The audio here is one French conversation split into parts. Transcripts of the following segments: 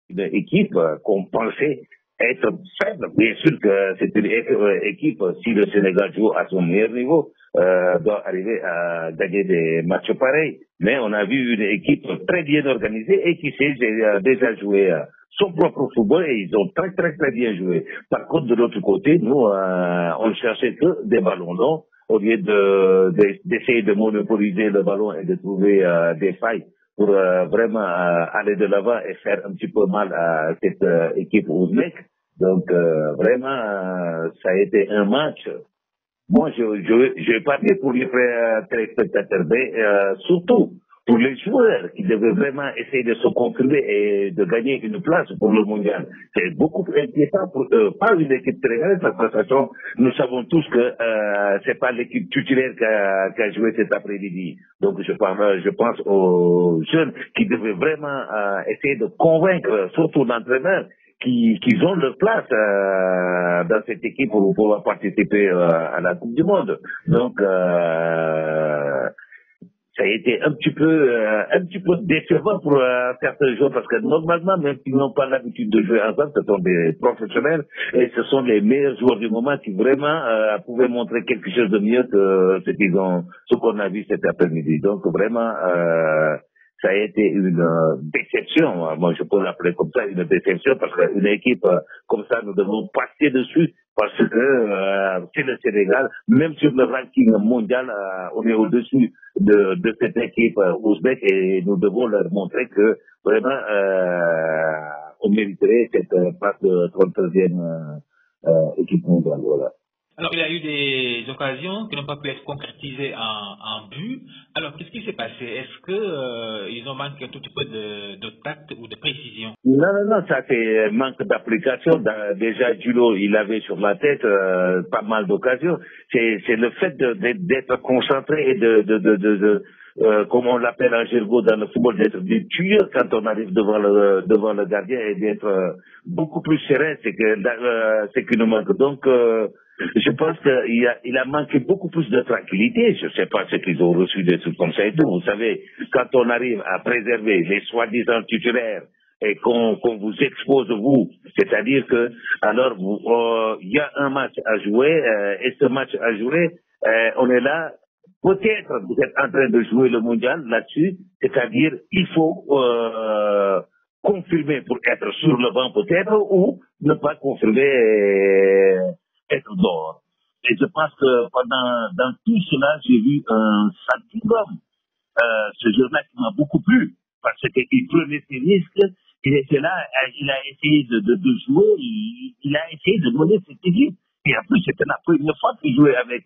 une équipe qu'on pensait être faible. Bien sûr que c'est une équipe, si le Sénégal joue à son meilleur niveau, doit arriver à gagner des matchs pareils. Mais on a vu une équipe très bien organisée et qui sait déjà jouer son propre football et ils ont très bien joué. Par contre, de l'autre côté, nous, on cherchait que des ballons longs au lieu d'essayer de monopoliser le ballon et de trouver des failles pour vraiment aller de l'avant et faire un petit peu mal à cette équipe ouzbek. Donc vraiment, ça a été un match. Moi, je vais pas dire pour les téléspectateurs, mais surtout pour les joueurs qui devaient vraiment essayer de se confirmer et de gagner une place pour le mondial. C'est beaucoup plus inquiétant pour eux. Pas une équipe sénégalaise, parce que de toute façon, nous savons tous que c'est pas l'équipe titulaire qui a joué cet après-midi. Donc je pense aux jeunes qui devaient vraiment essayer de convaincre, surtout l'entraîneur, qu'ils ont leur place dans cette équipe pour pouvoir participer à la Coupe du Monde. Donc ça a été un petit peu décevant pour certains joueurs parce que normalement, même s'ils n'ont pas l'habitude de jouer ensemble, ce sont des professionnels et ce sont les meilleurs joueurs du moment qui vraiment pouvaient montrer quelque chose de mieux que ce qu'on a vu cet après-midi. Donc vraiment, ça a été une déception. Moi, je peux l'appeler comme ça, une déception, parce qu'une équipe comme ça, nous devons passer dessus, parce que c'est le Sénégal, même sur le ranking mondial, on est au-dessus de cette équipe ouzbek, et nous devons leur montrer que vraiment, on mériterait cette place de 33e équipe mondiale. Voilà. Alors, il y a eu des occasions qui n'ont pas pu être concrétisées en but. Alors, qu'est-ce qui s'est passé? Est-ce que ils ont manqué un tout petit peu de tact ou de précision? Non, ça c'est manque d'application. Déjà, Julo, il avait sur la tête pas mal d'occasions. C'est le fait d'être concentré et comme on l'appelle en Gergo dans le football, d'être des tueurs quand on arrive devant le gardien et d'être beaucoup plus serein, c'est qu'il nous manque. Donc, je pense qu'il a manqué beaucoup plus de tranquillité. Je ne sais pas ce qu'ils ont reçu des trucs comme ça et tout. Vous savez, quand on arrive à préserver les soi-disant titulaires et qu'on vous expose vous, c'est-à-dire que alors il y a un match à jouer et ce match à jouer, on est là. Peut-être vous êtes en train de jouer le mondial là-dessus, c'est-à-dire il faut confirmer pour être sur le banc peut-être ou ne pas confirmer être dehors. Et je pense que dans tout cela, j'ai vu un sentiment. Ce jour-là qui m'a beaucoup plu parce qu'il prenait ses risques. Il était là, il a essayé de jouer, il a essayé de mener cette équipe. Et en plus, c'était la première fois qu'il jouait avec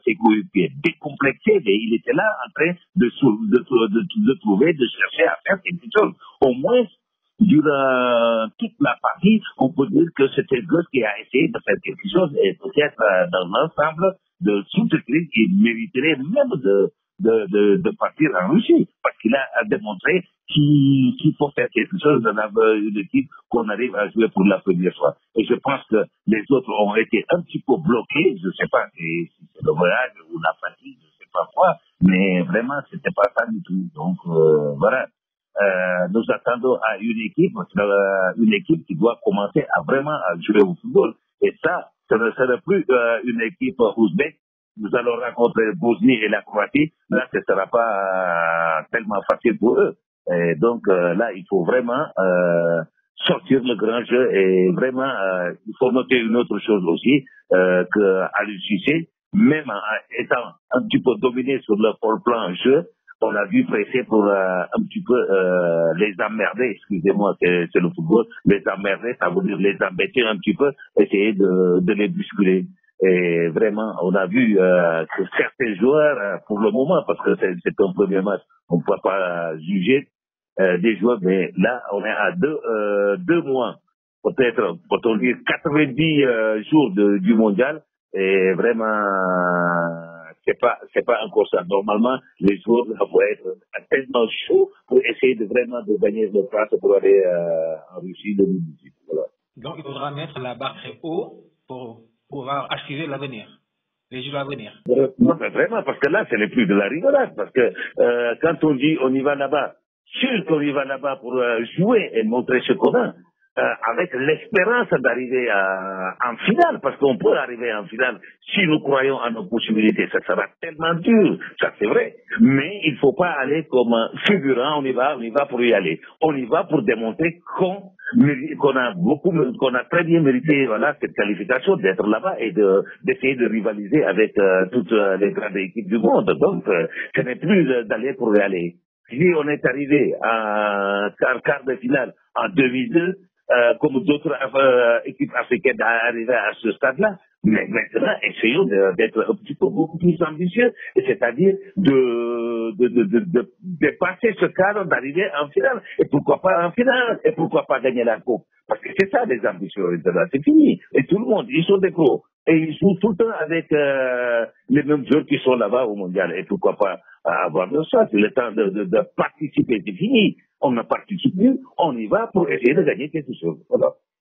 ses coéquipiers décomplexés, mais il était là en train de trouver, de chercher à faire quelque chose. Au moins, durant toute la partie, on peut dire que c'était Goss qui a essayé de faire quelque chose et peut-être dans l'ensemble de soutenir qu'il mériterait même de partir en Russie parce qu'il a démontré qu'il faut faire quelque chose dans une équipe qu'on arrive à jouer pour la première fois. Et je pense que les autres ont été un petit peu bloqués, je ne sais pas si c'est le voyage ou la fatigue, je ne sais pas quoi, mais vraiment c'était pas ça du tout. Donc voilà. Nous attendons à une équipe qui doit commencer à vraiment à jouer au football. Et ça, ce ne sera plus une équipe ouzbek. Nous allons rencontrer Bosnie et la Croatie. Là, ce ne sera pas tellement facile pour eux. Et donc là, il faut vraiment sortir le grand jeu et vraiment, il faut noter une autre chose aussi, qu'à l'UCC, même en étant un petit peu dominé sur le plan jeu, on a vu presser pour un petit peu les emmerder, excusez-moi, c'est le football, les emmerder, ça veut dire les embêter un petit peu, essayer de les bousculer. Et vraiment, on a vu que certains joueurs, pour le moment, parce que c'est un premier match, on ne peut pas juger des joueurs, mais là, on est à deux mois, peut-être, peut-on dire 90 jours du mondial, et vraiment, c'est pas encore ça. Normalement, les joueurs doivent être tellement chauds pour essayer de gagner leur place pour aller en Russie 2018. Voilà. Donc, il faudra mettre la barre très haut pour pouvoir assurer l'avenir, les jours à venir. Non, mais vraiment, parce que là, ce n'est plus de la rigolade. Parce que quand on dit on y va là-bas, sûr qu'on y va là-bas pour jouer et montrer ce qu'on a. Avec l'espérance d'arriver en finale, parce qu'on peut arriver en finale si nous croyons en nos possibilités. Ça sera tellement dur, ça c'est vrai. Mais il ne faut pas aller comme figurant, on y va pour y aller. On y va pour démontrer qu'on a très bien mérité, voilà, cette qualification d'être là-bas et d'essayer de rivaliser avec toutes les grandes équipes du monde. Donc, ce n'est plus d'aller pour y aller. Si on est arrivé à quart de finale en 2002, comme d'autres équipes africaines arrivées à ce stade-là. Mais maintenant, essayons d'être un petit peu beaucoup plus ambitieux, c'est-à-dire de dépasser ce cadre, d'arriver en finale. Et pourquoi pas en finale? Et pourquoi pas gagner la coupe? Parce que c'est ça les ambitions. C'est fini. Et tout le monde, ils sont des pros. Et ils jouent tout le temps avec les mêmes joueurs qui sont là-bas au mondial. Et pourquoi pas avoir de ça? C'est le temps de participer. C'est fini. On ne participe plus. On y va pour essayer de gagner quelque chose. Voilà.